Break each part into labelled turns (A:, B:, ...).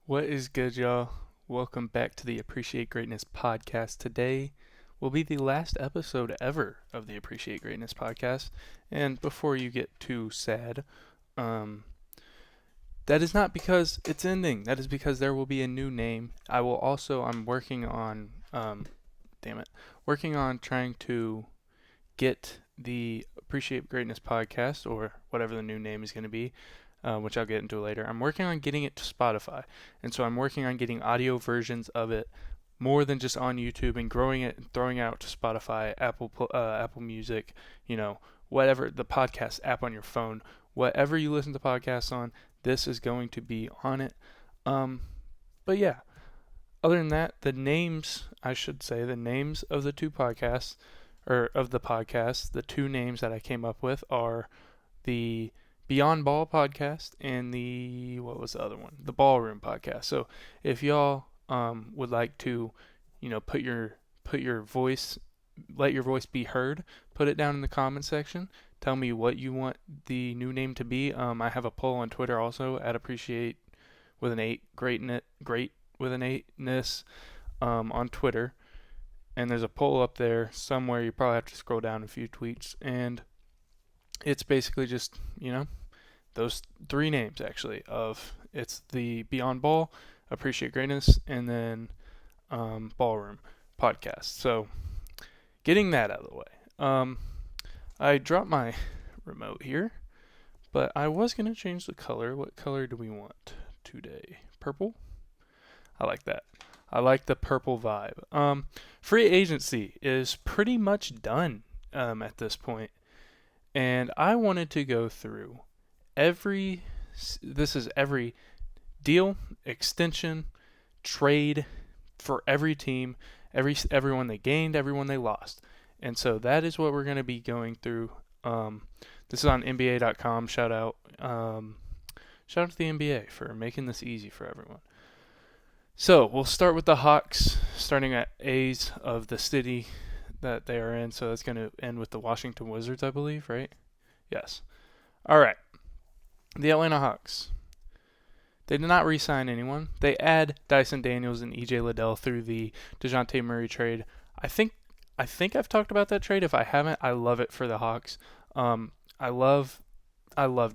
A: What is good, y'all? Welcome back to the Appreciate Greatness podcast. Today will be the last episode ever of the Appreciate Greatness podcast. And before you get too sad, um, that is not because it's ending. That is because there will be a new name. I'm working on, working on trying to get the Appreciate Greatness podcast, or whatever the new name is going to be, which I'll get into later. I'm working on getting it to Spotify, and so I'm working on getting audio versions of it more than just on YouTube and growing it and throwing it out to Spotify, Apple Music, whatever the podcast app on your phone, whatever you listen to podcasts on. This is going to be on it. Um, but yeah, other than that, the names of the two podcasts, or of the podcasts, the two names that I came up with are the Beyond Ball podcast and what was the other one? The Ballroom podcast. So if y'all would like to, put your voice, let your voice be heard, put it down in the comment section. Tell me what you want the new name to be. I have a poll on Twitter also at appreciate with an eight great with an eightness on Twitter, and there's a poll up there somewhere. You probably have to scroll down a few tweets, and it's basically just those three names actually. It's the Beyond Ball, Appreciate Greatness, and then Ballroom podcast. So getting that out of the way. I dropped my remote here, but I was gonna change the color. What color do we want today? Purple. I like that. I like the purple vibe. Free agency is pretty much done at this point, and I wanted to go through every. This is every deal, extension, trade for every team, everyone they gained, everyone they lost, and so that is what we're going to be going through. This is on NBA.com. Shout out to the NBA for making this easy for everyone. So we'll start with the Hawks, starting at A's of the city that they are in. So that's going to end with the Washington Wizards, I believe, right? Yes. All right. The Atlanta Hawks. They did not re-sign anyone. They add Dyson Daniels and EJ Liddell through the DeJounte Murray trade. I think I've talked about that trade. If I haven't, I love it for the Hawks. I love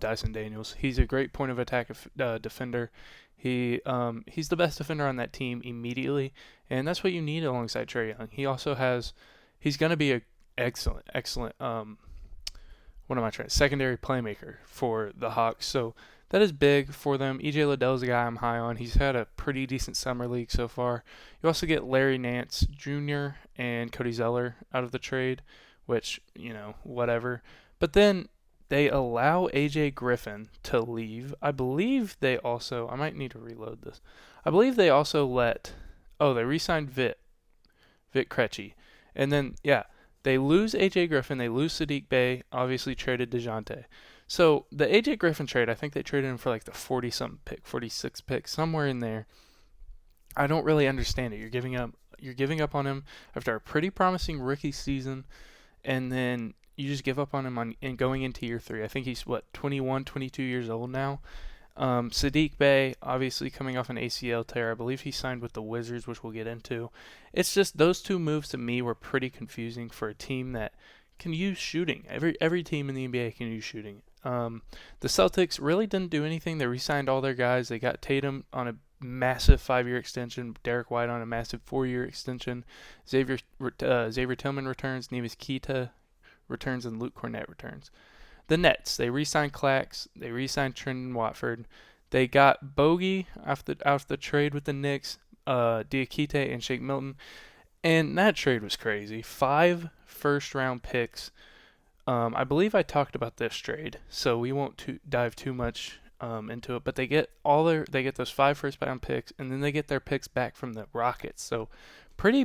A: Dyson Daniels. He's a great point of attack defender. He's the best defender on that team immediately, and that's what you need alongside Trae Young. He's going to be a excellent secondary playmaker for the Hawks. So that is big for them. EJ Liddell is a guy I'm high on. He's had a pretty decent summer league so far. You also get Larry Nance Jr. and Cody Zeller out of the trade, which, whatever. But then they allow AJ Griffin to leave. I might need to reload this. I believe they also they re-signed Vit Krejci. And then, they lose AJ Griffin, they lose Sadiq Bey, obviously traded DeJounte. So the AJ Griffin trade, I think they traded him for like the 40-something pick, 46 pick, somewhere in there. I don't really understand it. You're giving up on him after a pretty promising rookie season, and then you just give up on him going into year 3. I think he's 21, 22 years old now. Sadiq Bey, obviously coming off an ACL tear. I believe he signed with the Wizards, which we'll get into. It's just those two moves to me were pretty confusing for a team that can use shooting. Every team in the NBA can use shooting. The Celtics really didn't do anything. They re-signed all their guys. They got Tatum on a massive 5-year extension, Derek White on a massive 4-year extension. Xavier Tillman returns, Neemias Queta returns, and Luke Kornet returns. The Nets, they re-signed Clax, they re-signed Trendon Watford. They got Bogey after the trade with the Knicks, Diakite and Shake Milton, and that trade was crazy. 5 first-round picks. I believe I talked about this trade, so we won't dive too much into it. But they get those 5 first-round picks, and then they get their picks back from the Rockets. So pretty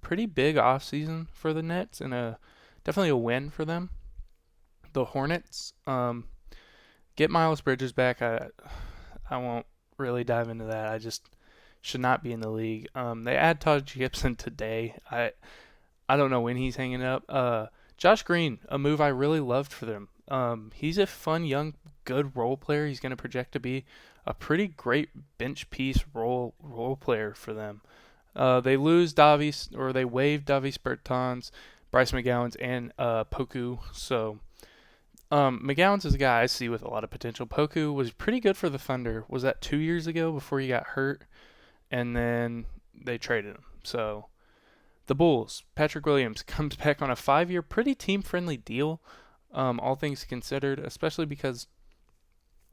A: big offseason for the Nets, and definitely a win for them. The Hornets, get Miles Bridges back. I won't really dive into that. I just should not be in the league. They add Todd Gibson today. I don't know when he's hanging up. Josh Green, a move I really loved for them. He's a fun, young, good role player. He's going to project to be a pretty great bench piece role player for them. They lose Davies, or they waive Davies Bertans, Bryce McGowan's, and Poku. So McGowan's is a guy I see with a lot of potential. Poku was pretty good for the Thunder. Was that 2 years ago before he got hurt? And then they traded him. So the Bulls, Patrick Williams comes back on a 5-year, pretty team-friendly deal, all things considered, especially because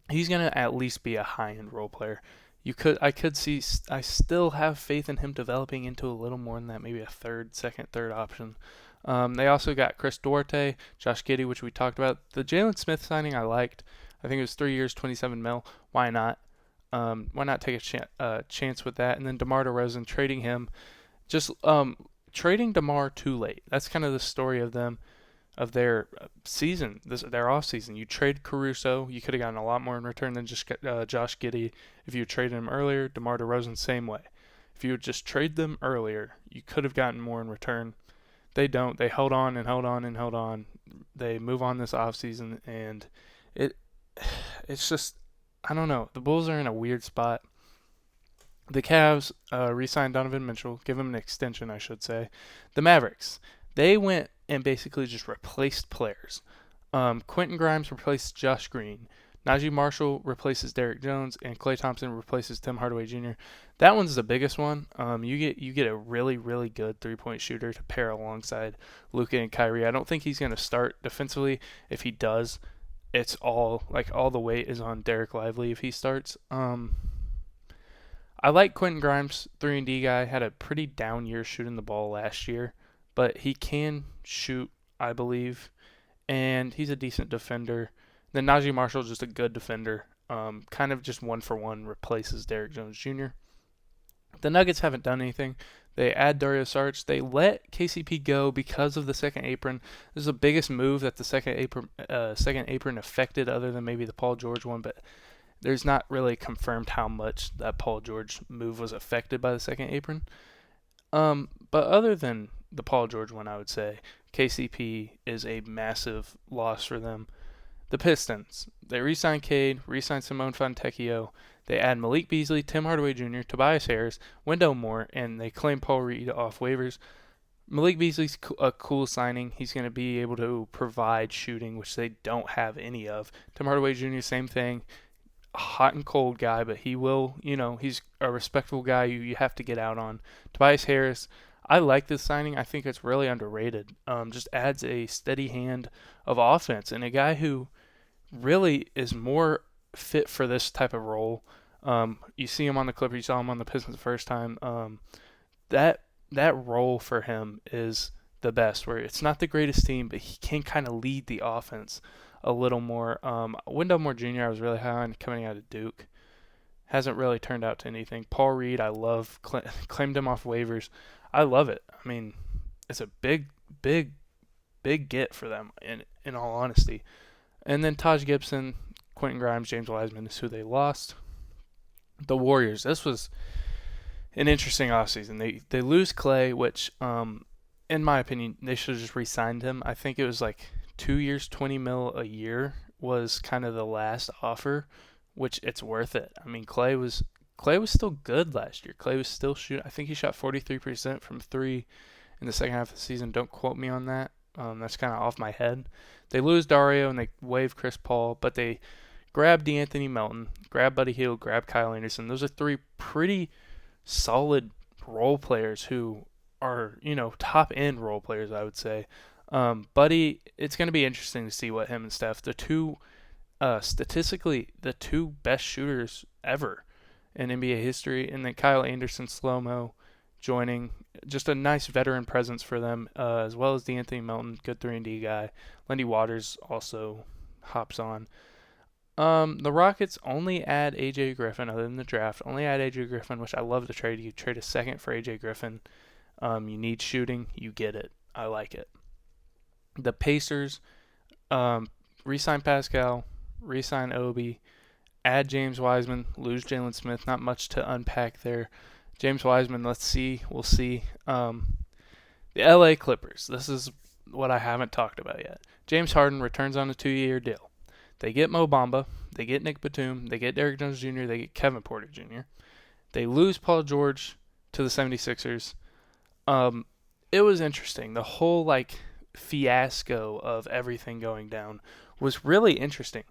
A: he's going to at least be a high-end role player. I still have faith in him developing into a little more than that, maybe a second, third option. They also got Chris Duarte, Josh Giddey, which we talked about. The Jalen Smith signing I liked. I think it was 3 years, 27 mil. Why not? Why not take a chance with that? And then DeMar DeRozan, trading him. Just trading DeMar too late. That's kind of the story of them, of their season, their off season. You trade Caruso, you could have gotten a lot more in return than just Josh Giddey. If you traded him earlier, DeMar DeRozan, same way. If you would just trade them earlier, you could have gotten more in return. They don't. They held on and held on and held on. They move on this off season, and it's just, I don't know. The Bulls are in a weird spot. The Cavs re-signed Donovan Mitchell, give him an extension, I should say. The Mavericks, they went and basically just replaced players. Quentin Grimes replaced Josh Green. Najee Marshall replaces Derrick Jones, and Klay Thompson replaces Tim Hardaway Jr. That one's the biggest one. You get a really, really good three-point shooter to pair alongside Luka and Kyrie. I don't think he's going to start defensively. If he does, it's all the weight is on Derek Lively if he starts. I like Quentin Grimes, 3-and-D guy. Had a pretty down year shooting the ball last year, but he can shoot, I believe, and he's a decent defender. Then Najee Marshall, just a good defender. Kind of just one-for-one replaces Derrick Jones Jr. The Nuggets haven't done anything. They add Dario Saric. They let KCP go because of the second apron. This is the biggest move that the second apron affected, other than maybe the Paul George one, but there's not really confirmed how much that Paul George move was affected by the second apron. But other than the Paul George one, I would say KCP is a massive loss for them. The Pistons, they re-sign Cade, re-sign Simone Fontecchio. They add Malik Beasley, Tim Hardaway Jr., Tobias Harris, Wendell Moore, and they claim Paul Reed off waivers. Malik Beasley's a cool signing. He's going to be able to provide shooting, which they don't have any of. Tim Hardaway Jr., same thing. Hot and cold guy, but he will, he's a respectable guy you have to get out on. Tobias Harris, I like this signing. I think it's really underrated. Just adds a steady hand of offense and a guy who really is more fit for this type of role. You see him on the Clippers, you saw him on the Pistons the first time. That role for him is the best, where it's not the greatest team, but he can kind of lead the offense a little more. Wendell Moore Jr. I was really high on coming out of Duke. Hasn't really turned out to anything. Paul Reed, I love. Claimed him off waivers. I love it. I mean, it's a big get for them, in all honesty. And then Taj Gibson, Quentin Grimes, James Wiseman is who they lost. The Warriors, this was an interesting offseason. They lose Clay, which, in my opinion, they should have just re-signed him. I think it was like 2 years, 20 mil a year was kind of the last offer, which it's worth it. I mean, Clay was still good last year. Clay was still shooting. I think he shot 43% from three in the second half of the season. Don't quote me on that. That's kind of off my head. They lose Dario and they waive Chris Paul, but they grab DeAnthony Melton, grab Buddy Hield, grab Kyle Anderson. Those are three pretty solid role players who are, top end role players, I would say. Buddy, it's going to be interesting to see what him and Steph, statistically, the two best shooters ever in NBA history, and then Kyle Anderson, slow-mo, joining. Just a nice veteran presence for them, as well as DeAnthony Melton, good 3-and-D guy. Lindy Waters also hops on. The Rockets only add A.J. Griffin, other than the draft. Only add A.J. Griffin, which I love to trade. You trade a second for A.J. Griffin. You need shooting. You get it. I like it. The Pacers re-sign Pascal, re-sign Obi, add James Wiseman, lose Jalen Smith. Not much to unpack there. James Wiseman, let's see. We'll see. The LA Clippers. This is what I haven't talked about yet. James Harden returns on a 2-year deal. They get Mo Bamba, they get Nick Batum, they get Derrick Jones Jr., they get Kevin Porter Jr. They lose Paul George to the 76ers. Um, it was interesting. The whole fiasco of everything going down was really interesting.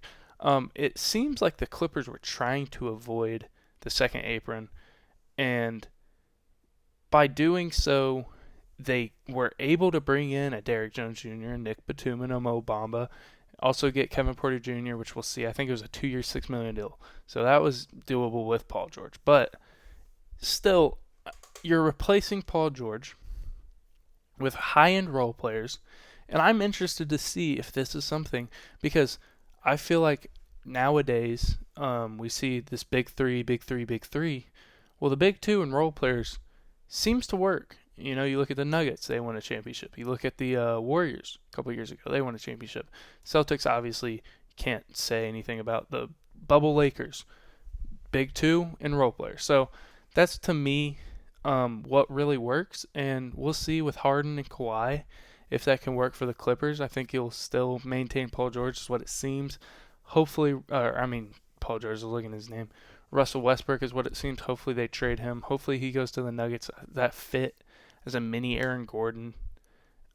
A: It seems like the Clippers were trying to avoid the second apron, and by doing so, they were able to bring in a Derrick Jones Jr., Nick Batum, and a Mo Bamba. Also get Kevin Porter Jr., which we'll see. I think it was a 2-year, $6 million deal. So that was doable with Paul George. But still, you're replacing Paul George with high-end role players, and I'm interested to see if this is something, because I feel like nowadays we see this big three, big three, big three. Well, the big two and role players seems to work. You know, you look at the Nuggets, they won a championship. You look at the Warriors a couple years ago, they won a championship. Celtics, obviously, can't say anything about the bubble Lakers. Big two and role players. So that's, to me, what really works. And we'll see with Harden and Kawhi if that can work for the Clippers. I think he'll still maintain Paul George, is what it seems. Hopefully, Paul George is looking at his name. Russell Westbrook is what it seems. Hopefully they trade him. Hopefully he goes to the Nuggets. That fit as a mini Aaron Gordon.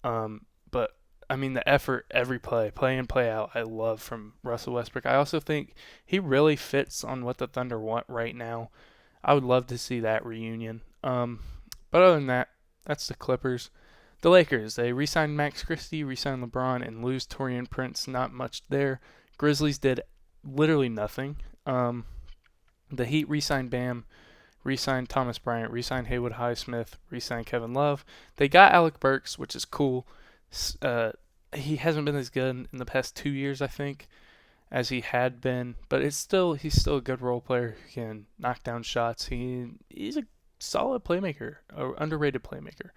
A: But I mean, the effort, every play in, play out, I love from Russell Westbrook. I also think he really fits on what the Thunder want right now. I would love to see that reunion. But other than that, that's the Clippers. The Lakers, they re-signed Max Christie, re-signed LeBron, and lose Taurean Prince. Not much there. Grizzlies did literally nothing. The Heat re-signed Bam, re-signed Thomas Bryant, re-signed Haywood Highsmith, re-signed Kevin Love. They got Alec Burks, which is cool. He hasn't been as good in the past 2 years, I think, as he had been, but he's still a good role player who can knock down shots. He's a solid playmaker, an underrated playmaker.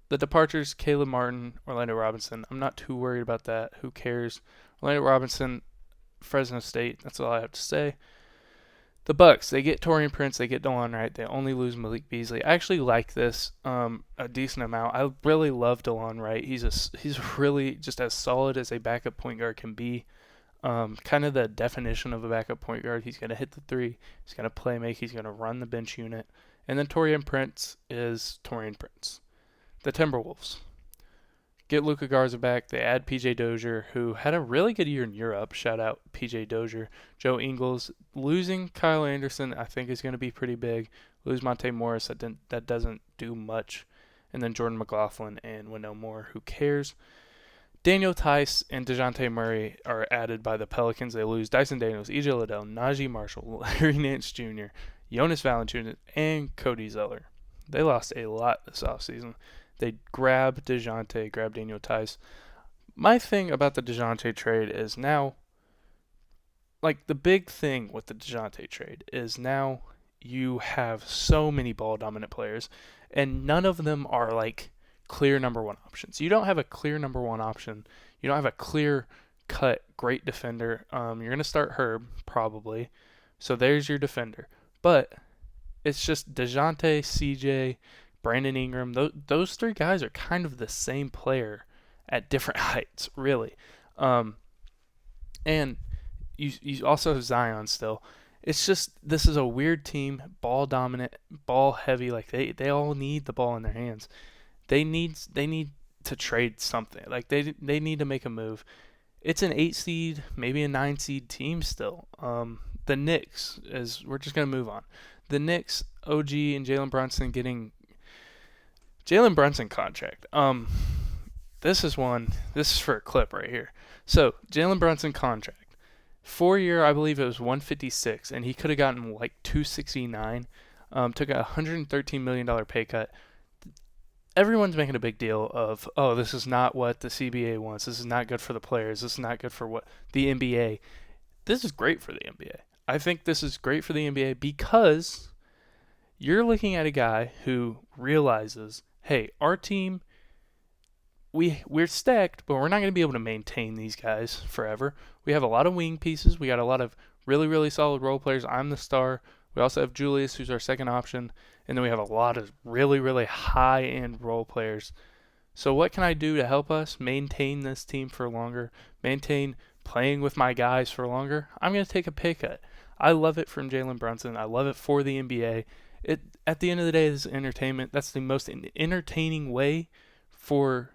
A: The departures, Caleb Martin, Orlando Robinson. I'm not too worried about that. Who cares? Orlando Robinson, Fresno State. That's all I have to say. The Bucks, they get Taurean Prince, they get DeLon Wright, they only lose Malik Beasley. I actually like this a decent amount. I really love DeLon Wright. He's really just as solid as a backup point guard can be. Kind of the definition of a backup point guard. He's going to hit the three, he's going to play make, he's going to run the bench unit. And then Taurean Prince is Taurean Prince. The Timberwolves get Luka Garza back. They add PJ Dozier, who had a really good year in Europe. Shout out PJ Dozier. Joe Ingles. Losing Kyle Anderson, I think, is going to be pretty big. Lose Monte Morris, that doesn't do much. And then Jordan McLaughlin and Wendell Moore. Who cares? Daniel Tice and DeJounte Murray are added by the Pelicans. They lose Dyson Daniels, E.J. Liddell, Najee Marshall, Larry Nance Jr., Jonas Valanciunas, and Cody Zeller. They lost a lot this offseason. They grab DeJounte, grab Daniel Tice. My thing about the DeJounte trade is now, the big thing with the DeJounte trade is now you have so many ball-dominant players, and none of them are, clear number one options. You don't have a clear number one option. You don't have a clear-cut great defender. You're going to start Herb, probably. So there's your defender. But it's just DeJounte, CJ, Brandon Ingram, those three guys are kind of the same player at different heights, really. And you also have Zion still. It's just, this is a weird team, ball dominant, ball heavy. They all need the ball in their hands. They need to trade something. They need to make a move. It's an 8 seed, maybe a 9 seed team still. The Knicks, we're just gonna move on. The Knicks, OG and Jalen Brunson getting Jalen Brunson contract. This is for a clip right here. So, Jalen Brunson contract. 4-year, I believe it was 156, and he could have gotten 269. Took a $113 million pay cut. Everyone's making a big deal of, this is not what the CBA wants. This is not good for the players. This is not good for what the NBA. This is great for the NBA. I think this is great for the NBA because you're looking at a guy who realizes, hey, our team, we're stacked, but we're not going to be able to maintain these guys forever. We have a lot of wing pieces. We got a lot of really, really solid role players. I'm the star. We also have Julius, who's our second option. And then we have a lot of really, really high-end role players. So what can I do to help us maintain this team for longer, maintain playing with my guys for longer, I'm going to take a pay cut. I love it from Jalen Brunson. I love it for the NBA. It at the end of the day, this is entertainment. That's the most entertaining way for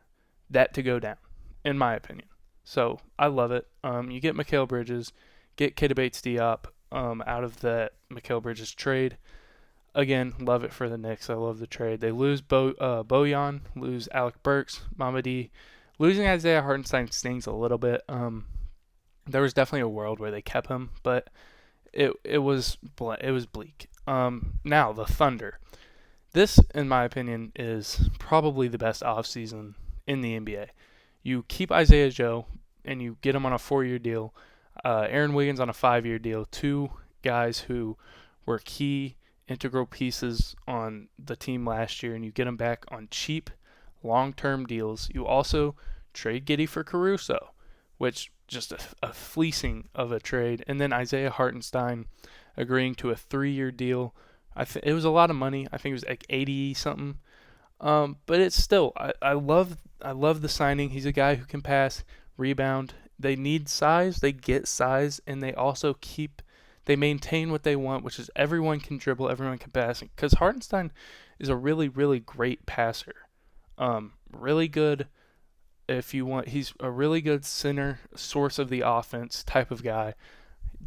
A: that to go down, in my opinion. So I love it. You get Mikal Bridges, get Keita Bates-Diop out of that Mikal Bridges trade. Again, love it for the Knicks. I love the trade. They lose Bojan, lose Alec Burks, Mamadi. Losing Isaiah Hartenstein stings a little bit. There was definitely a world where they kept him, but it was bleak. Now the Thunder. This, in my opinion, is probably the best offseason in the NBA. You keep Isaiah Joe and you get him on a 4-year deal. Aaron Wiggins on a 5-year deal. Two guys who were key integral pieces on the team last year, and you get them back on cheap, long-term deals. You also trade Giddey for Caruso, which just a fleecing of a trade. And then Isaiah Hartenstein agreeing to a 3-year deal. It was a lot of money. I think it was like 80 something. But it's still, I love the signing. He's a guy who can pass, rebound. They need size. They get size, and they maintain what they want, which is everyone can dribble, everyone can pass. Because Hartenstein is a really, really great passer. Really good if you want. He's a really good center, source of the offense type of guy.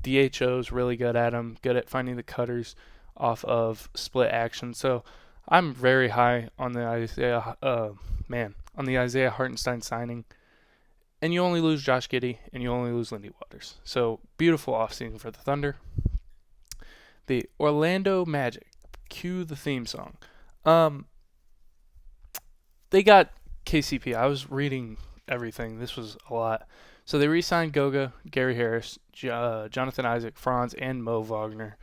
A: DHO's really good at him, good at finding the cutters off of split action. So I'm very high on the Isaiah Hartenstein signing. And you only lose Josh Giddey, and you only lose Lindy Waters. So, beautiful offseason for the Thunder. The Orlando Magic. Cue the theme song. They got KCP. I was reading everything. This was a lot. So, they re-signed Goga, Gary Harris, Jonathan Isaac, Franz, and Mo Wagner.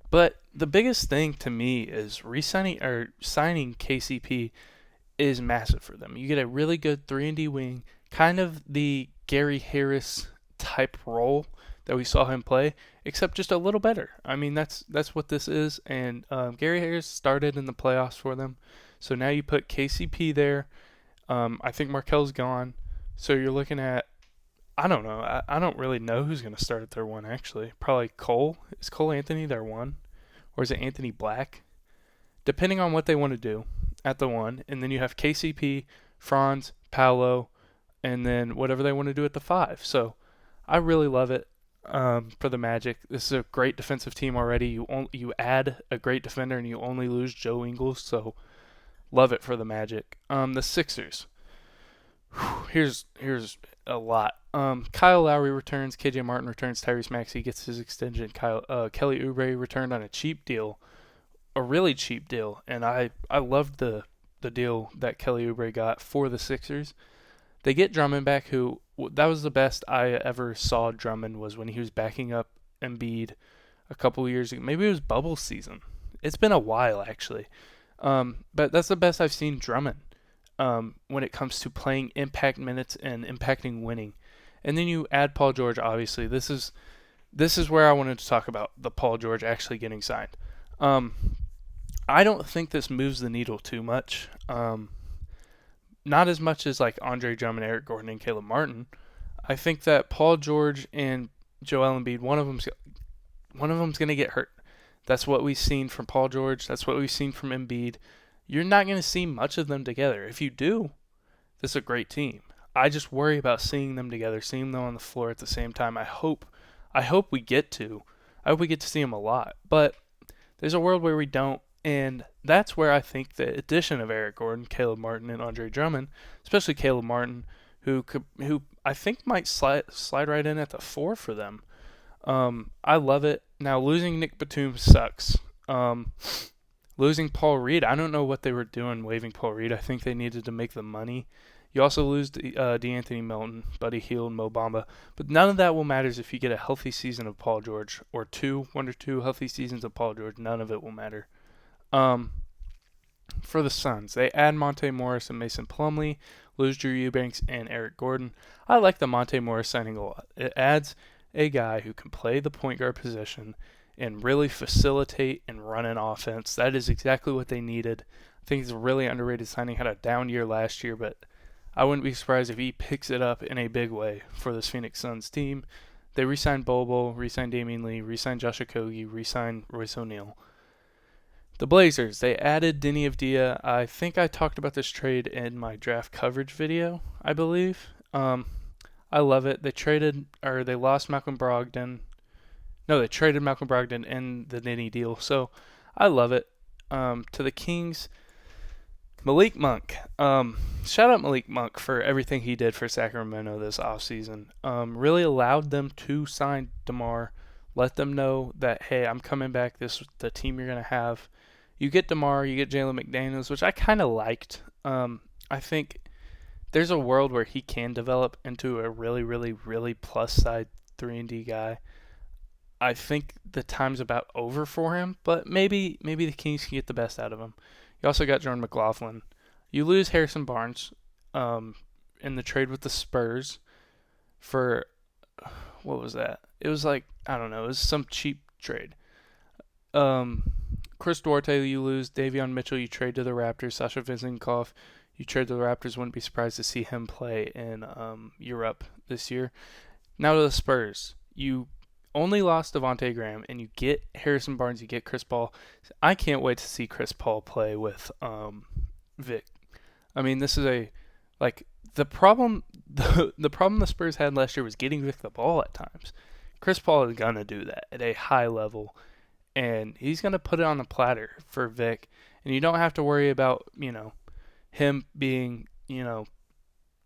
A: But the biggest thing to me is signing KCP is massive for them. You get a really good 3-and-D wing, kind of the Gary Harris type role that we saw him play, except just a little better. I mean, that's what this is. And Gary Harris started in the playoffs for them, so now you put KCP there. I think Markel's gone, so you're looking at, I don't know. I don't really know who's going to start at their one, actually. Probably Cole. Is Cole Anthony their one? Or is it Anthony Black? Depending on what they want to do at the one. And then you have KCP, Franz, Paolo, and then whatever they want to do at the 5. So I really love it for the Magic. This is a great defensive team already. You add a great defender and you only lose Joe Ingles. So love it for the Magic. The Sixers. Here's a lot. Kyle Lowry returns, KJ Martin returns, Tyrese Maxey gets his extension. Kelly Oubre returned on a cheap deal, a really cheap deal, and I loved the deal that Kelly Oubre got for the Sixers. They get Drummond back, who that was the best I ever saw Drummond was when he was backing up Embiid a couple of years ago. Maybe it was bubble season. It's been a while actually, but that's the best I've seen Drummond. When it comes to playing impact minutes and impacting winning. And then you add Paul George, obviously. This is where I wanted to talk about the Paul George actually getting signed. I don't think this moves the needle too much. Not as much as like Andre Drummond, Eric Gordon, and Caleb Martin. I think that Paul George and Joel Embiid, one of them's going to get hurt. That's what we've seen from Paul George. That's what we've seen from Embiid. You're not going to see much of them together. If you do, this is a great team. I just worry about seeing them together, seeing them on the floor at the same time. I hope we get to see them a lot. But there's a world where we don't, and that's where I think the addition of Eric Gordon, Caleb Martin, and Andre Drummond, especially Caleb Martin, who I think might slide right in at the 4 for them. I love it. Now losing Nick Batum sucks. Losing Paul Reed, I don't know what they were doing waiving Paul Reed. I think they needed to make the money. You also lose DeAnthony Melton, Buddy Hield, and Mo Bamba. But none of that will matter if you get a healthy season of Paul George or 1 or 2 healthy seasons of Paul George. None of it will matter. For the Suns, they add Monte Morris and Mason Plumlee, lose Drew Eubanks and Eric Gordon. I like the Monte Morris signing a lot. It adds a guy who can play the point guard position and really facilitate and run an offense. That is exactly what they needed. I think he's a really underrated signing. Had a down year last year, but I wouldn't be surprised if he picks it up in a big way for this Phoenix Suns team. They re-signed Bobo, re-signed Damian Lee, re-signed Josh Okogie, re-signed Royce O'Neal. The Blazers, they added Deni Avdija. I think I talked about this trade in my draft coverage video, I believe. I love it. They lost Malcolm Brogdon. No, they traded Malcolm Brogdon in the Deni deal. So I love it. To the Kings, Malik Monk. Shout out Malik Monk for everything he did for Sacramento this offseason. Really allowed them to sign DeMar. Let them know that, hey, I'm coming back. This is the team you're going to have. You get DeMar, you get Jalen McDaniels, which I kind of liked. I think there's a world where he can develop into a really, really, really plus side 3-and-D guy. I think the time's about over for him, but maybe the Kings can get the best out of him. You also got Jordan McLaughlin. You lose Harrison Barnes in the trade with the Spurs for, what was that? It was like, I don't know, it was some cheap trade. Chris Duarte you lose. Davion Mitchell you trade to the Raptors. Sasha Vezenkov you trade to the Raptors. Wouldn't be surprised to see him play in Europe this year. Now to the Spurs. You only lost Devontae Graham, and you get Harrison Barnes, you get Chris Paul. I can't wait to see Chris Paul play with Vic. I mean, this is the problem the Spurs had last year was getting Vic the ball at times. Chris Paul is gonna do that at a high level, and he's gonna put it on the platter for Vic, and you don't have to worry about him being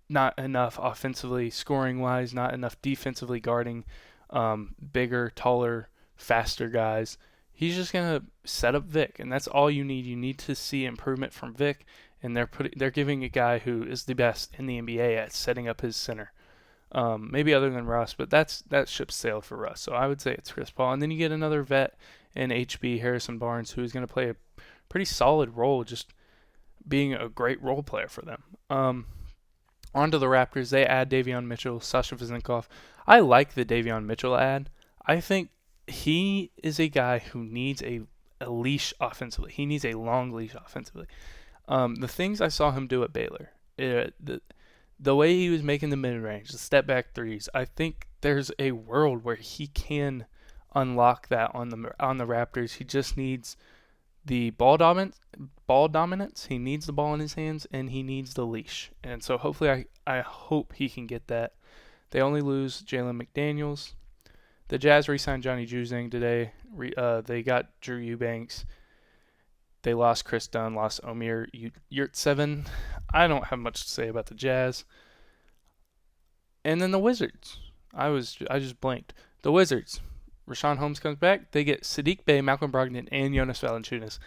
A: not enough offensively scoring wise, not enough defensively guarding bigger, taller, faster guys. He's just gonna set up Vic, and that's all you need. You need to see improvement from Vic, and they're giving a guy who is the best in the NBA at setting up his center. Maybe other than Russ, but that ship sailed for Russ. So I would say it's Chris Paul, and then you get another vet in HB Harrison Barnes, who is going to play a pretty solid role, just being a great role player for them. On to the Raptors. They add Davion Mitchell, Sasha Vezenkov. I like the Davion Mitchell ad. I think he is a guy who needs a leash offensively. He needs a long leash offensively. The things I saw him do at Baylor, the way he was making the mid-range, the step-back threes, I think there's a world where he can unlock that on the Raptors. He just needs the ball dominance. He needs the ball in his hands, and he needs the leash. And so hopefully I hope he can get that. They only lose Jalen McDaniels. The Jazz re-signed Johnny Juzang today. They got Drew Eubanks. They lost Chris Dunn, lost Omer Yurtseven. I don't have much to say about the Jazz. And then the Wizards. I just blanked. The Wizards. Rashawn Holmes comes back. They get Saddiq Bey, Malcolm Brogdon, and Jonas Valanciunas.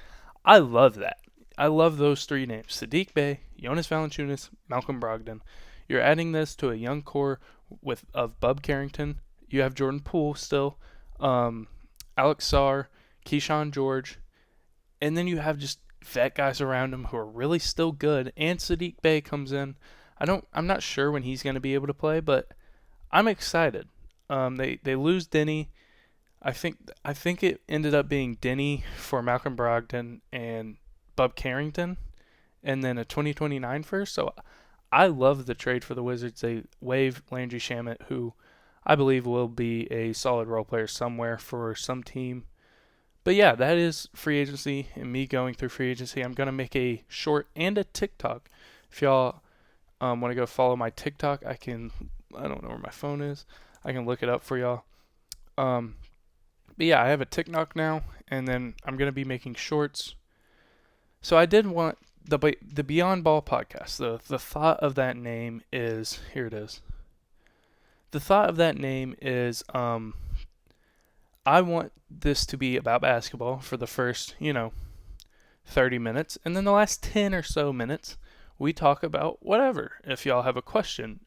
A: I love that. I love those three names. Saddiq Bey, Jonas Valanciunas, Malcolm Brogdon. You're adding this to a young core of Bub Carrington. You have Jordan Poole still. Alex Sarr, Keyshawn George. And then you have just vet guys around him who are really still good. And Saddiq Bey comes in. I'm not sure when he's going to be able to play, but I'm excited. They lose Deni. I think it ended up being Deni for Malcolm Brogdon and Bub Carrington, and then a 2029 first. So I love the trade for the Wizards. They waive Landry Shamet, who I believe will be a solid role player somewhere for some team. But yeah, that is free agency and me going through free agency. I'm going to make a short and a TikTok. If y'all want to go follow my TikTok, I don't know where my phone is. I can look it up for y'all. But yeah, I have a TikTok now, and then I'm going to be making shorts. So I did want the Beyond Ball podcast. The thought of that name is, here it is. The thought of that name is, I want this to be about basketball for the first, 30 minutes. And then the last 10 or so minutes, we talk about whatever. If y'all have a question,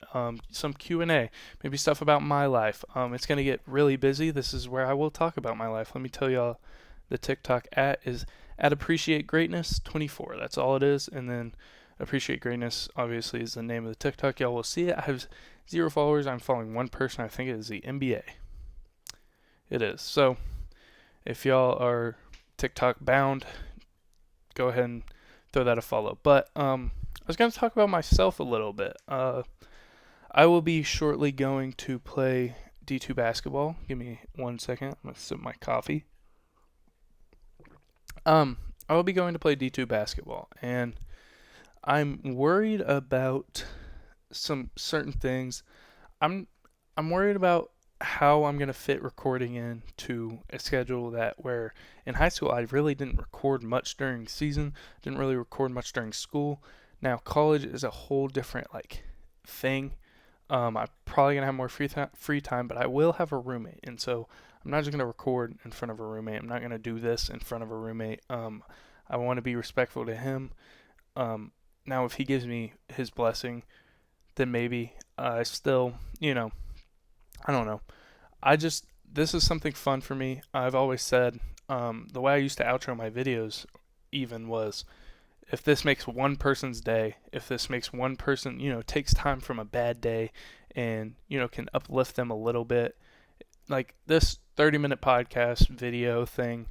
A: some Q&A, maybe stuff about my life. It's going to get really busy. This is where I will talk about my life. Let me tell y'all, the TikTok is at Appreciate Greatness 24. That's all it is. And then Appreciate Greatness, obviously, is the name of the TikTok. Y'all will see it. I have 0 followers. I'm following one person. I think it is the NBA. It is. So if y'all are TikTok bound, go ahead and throw that a follow. But was going to talk about myself a little bit. I will be shortly going to play D2 basketball. Give me 1 second. I'm going to sip my coffee. I will be going to play D2 basketball, and I'm worried about some certain things. I'm I'm worried about how I'm gonna fit recording into a schedule that where in high school I really didn't record much during season, didn't really record much during school. Now college is a whole different like thing. I'm probably gonna have more free time, but I will have a roommate, and so I'm not just gonna record in front of a roommate. I'm not gonna do this in front of a roommate. I want to be respectful to him. Now if he gives me his blessing, then maybe I still, I don't know. This is something fun for me. I've always said, the way I used to outro my videos even was if this makes one person's day, if this makes one person, takes time from a bad day and, can uplift them a little bit, like this 30-minute podcast video thing,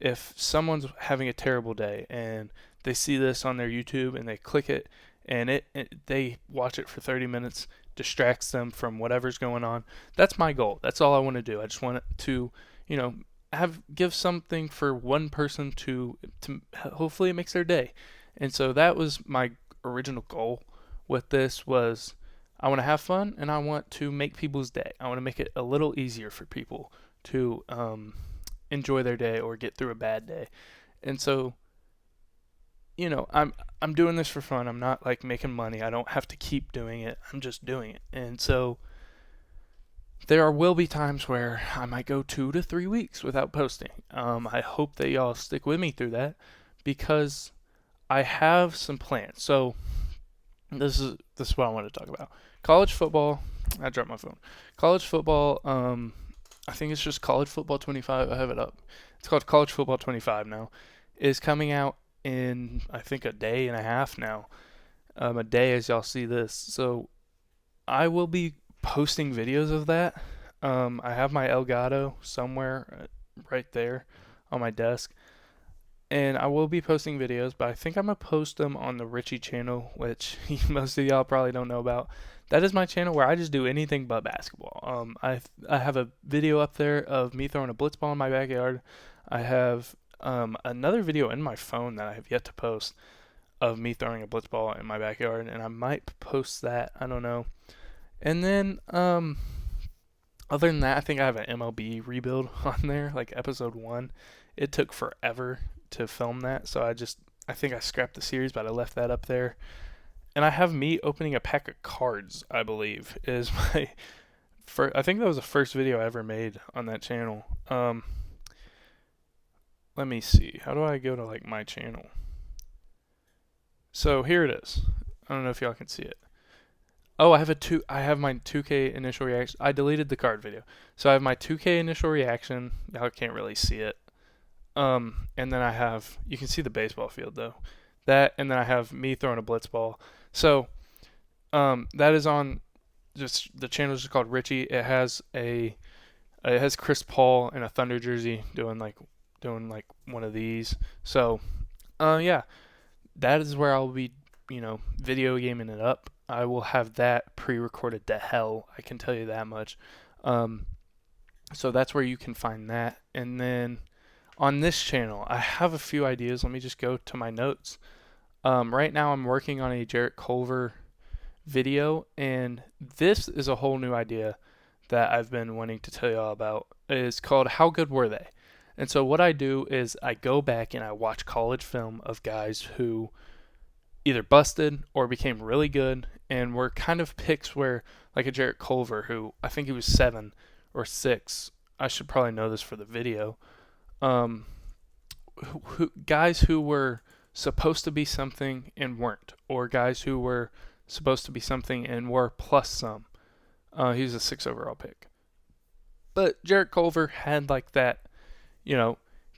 A: if someone's having a terrible day and they see this on their YouTube and they click it and they watch it for 30 minutes, distracts them from whatever's going on. That's my goal. That's all I want to do. I just want to, give something for one person to hopefully it makes their day. And so that was my original goal with this was I want to have fun and I want to make people's day. I want to make it a little easier for people to enjoy their day or get through a bad day. And so I'm doing this for fun. I'm not like making money. I don't have to keep doing it. I'm just doing it. And so there will be times where I might go 2 to 3 weeks without posting. I hope that y'all stick with me through that because I have some plans. So this is what I want to talk about. College football. I dropped my phone. College football. I think it's just College Football 25. I have it up. It's called College Football 25 now. Is coming out in I think a day and a half now. A day as y'all see this. So I will be posting videos of that. I have my Elgato somewhere right there on my desk. And I will be posting videos, but I think I'm going to post them on the Richie channel, which most of y'all probably don't know about. That is my channel where I just do anything but basketball. I have a video up there of me throwing a blitz ball in my backyard. I have another video in my phone that I have yet to post of me throwing a blitz ball in my backyard, and I might post that. I don't know. And then other than that, I think I have an MLB rebuild on there, like episode 1. It took forever to film that, so I think I scrapped the series, but I left that up there. And I have me opening a pack of cards, I believe, is my first. I think that was the first video I ever made on that channel. Let me see. How do I go to like my channel? So here it is. I don't know if y'all can see it. Oh, I have my 2K initial reaction. I deleted the card video. So I have my 2K initial reaction. Y'all can't really see it. And then you can see the baseball field though. That, and then I have me throwing a blitz ball. So, that is on just the channel is just called Richie. It has Chris Paul in a Thunder jersey doing like one of these. So, yeah, that is where I'll be, video gaming it up. I will have that pre-recorded to hell. I can tell you that much. So that's where you can find that. And then on this channel, I have a few ideas. Let me just go to my notes. Right now I'm working on a Jarrett Culver video, and this is a whole new idea that I've been wanting to tell y'all about. It's called How Good Were They? And so what I do is I go back and I watch college film of guys who either busted or became really good and were kind of picks where, like a Jarrett Culver, who I think he was 7 or 6. I should probably know this for the video. Guys who were supposed to be something and weren't, or guys who were supposed to be something and were plus some. He was a 6 overall pick. But Jarrett Culver had like that,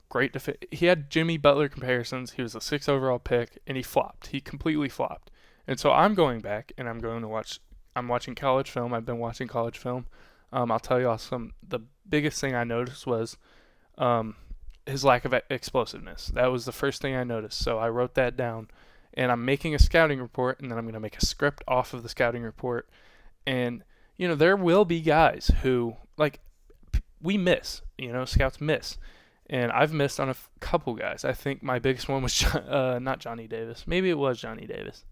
A: great he had Jimmy Butler comparisons. He was a 6 overall pick and he flopped. He completely flopped. And so I'm going back and I'm watching college film. I've been watching college film. I'll tell y'all the biggest thing I noticed was his lack of explosiveness. That was the first thing I noticed. So I wrote that down and I'm making a scouting report, and then I'm going to make a script off of the scouting report. And, there will be guys who, like, we miss, scouts miss. And I've missed on a couple guys. I think my biggest one was not Johnny Davis. Maybe it was Johnny Davis.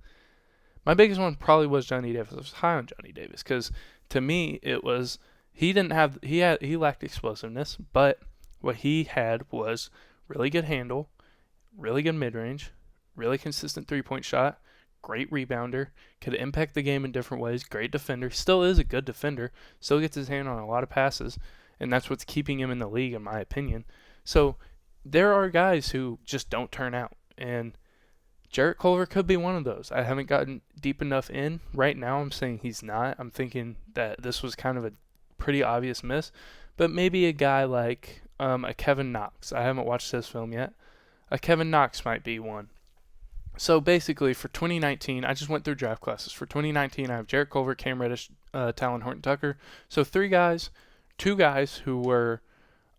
A: My biggest one probably was Johnny Davis. I was high on Johnny Davis because to me it was he lacked explosiveness, but what he had was really good handle, really good mid-range, really consistent three-point shot, great rebounder, could impact the game in different ways, great defender, still is a good defender, still gets his hand on a lot of passes, and that's what's keeping him in the league in my opinion. So there are guys who just don't turn out, and Jarrett Culver could be one of those. I haven't gotten deep enough in. Right now I'm saying he's not. I'm thinking that this was kind of a pretty obvious miss, but maybe a guy like a Kevin Knox. I haven't watched this film yet. A Kevin Knox might be one. So basically for 2019, I just went through draft classes. For 2019, I have Jarrett Culver, Cam Reddish, Talon Horton-Tucker. So 3 guys, 2 guys who were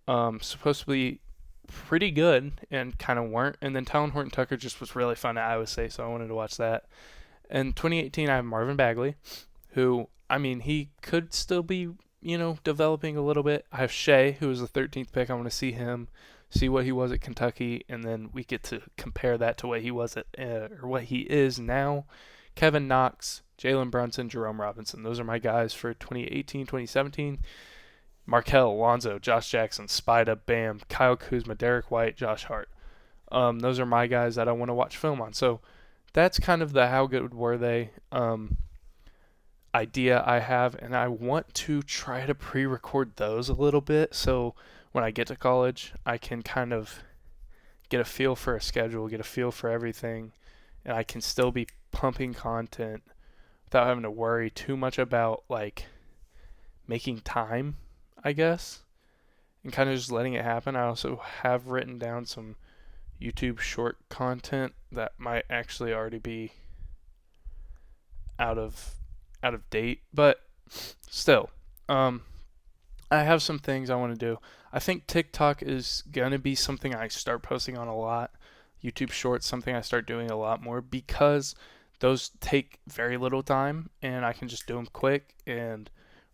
A: supposed to be pretty good and kind of weren't. And then Talon Horton-Tucker just was really fun at Iowa State, so I wanted to watch that. In 2018, I have Marvin Bagley, who, he could still be, developing a little bit. I have Shea, who was the 13th pick. I want to see him, see what he was at Kentucky, and then we get to compare that to what he was at, or what he is now. Kevin Knox, Jalen Brunson, Jerome Robinson. Those are my guys for 2018, 2017. Markelle, Lonzo, Josh Jackson, Spida, Bam, Kyle Kuzma, Derek White, Josh Hart. Those are my guys that I want to watch film on. So that's kind of the how good were they idea I have, and I want to try to pre-record those a little bit so when I get to college I can kind of get a feel for a schedule, get a feel for everything, and I can still be pumping content without having to worry too much about like making time, I guess, and kind of just letting it happen. I also have written down some YouTube short content that might actually already be out of date, but still, I have some things I want to do. I think TikTok is gonna be something I start posting on a lot. YouTube Shorts, something I start doing a lot more because those take very little time and I can just do them quick and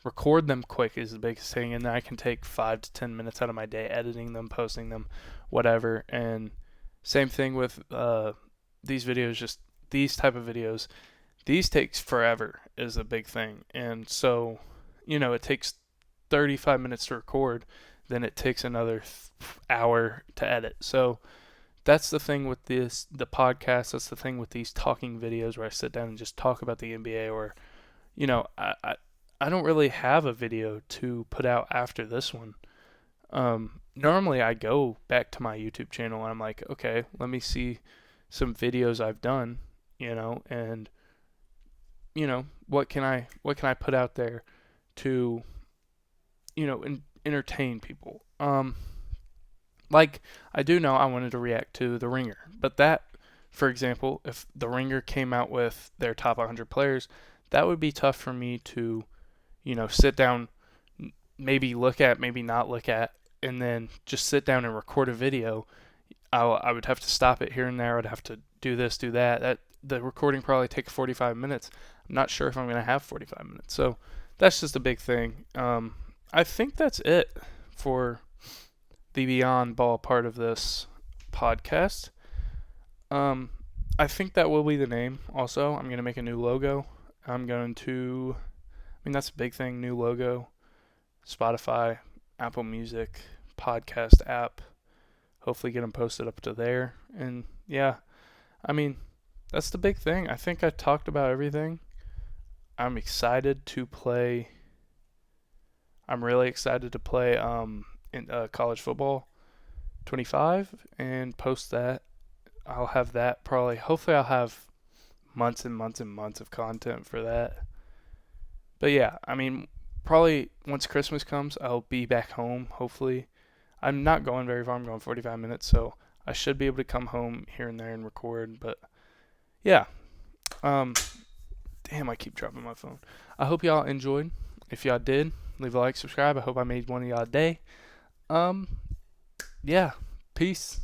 A: record them quick is the biggest thing, and then I can take 5 to 10 minutes out of my day editing them, posting them, whatever. And same thing with these videos, just these type of videos. These takes forever is a big thing, and so it takes 35 minutes to record, then it takes another hour to edit. So that's the thing with the podcast. That's the thing with these talking videos where I sit down and just talk about the NBA, or I don't really have a video to put out after this one. Normally I go back to my YouTube channel and I'm like, okay, let me see some videos I've done, and what can I put out there to entertain people. Like I do know I wanted to react to The Ringer, but that, for example, if The Ringer came out with their top 100 players, that would be tough for me to sit down, maybe look at, maybe not look at, and then just sit down and record a video. I would have to stop it here and there. I'd have to do this, do that. The recording probably takes 45 minutes. I'm not sure if I'm going to have 45 minutes. So that's just a big thing. I think that's it for the Beyond Ball part of this podcast. I think that will be the name also. I'm going to make a new logo. That's a big thing, new logo, Spotify, Apple Music, podcast app, hopefully get them posted up to there. And yeah, that's the big thing. I think I talked about everything. I'm excited to play. I'm really excited to play in college football 25 and post that. I'll have that probably. Hopefully I'll have months and months and months of content for that. But yeah, probably once Christmas comes, I'll be back home, hopefully. I'm not going very far. I'm going 45 minutes, so I should be able to come home here and there and record. But yeah. Damn, I keep dropping my phone. I hope y'all enjoyed. If y'all did, leave a like, subscribe. I hope I made one of y'all day. Yeah. Peace.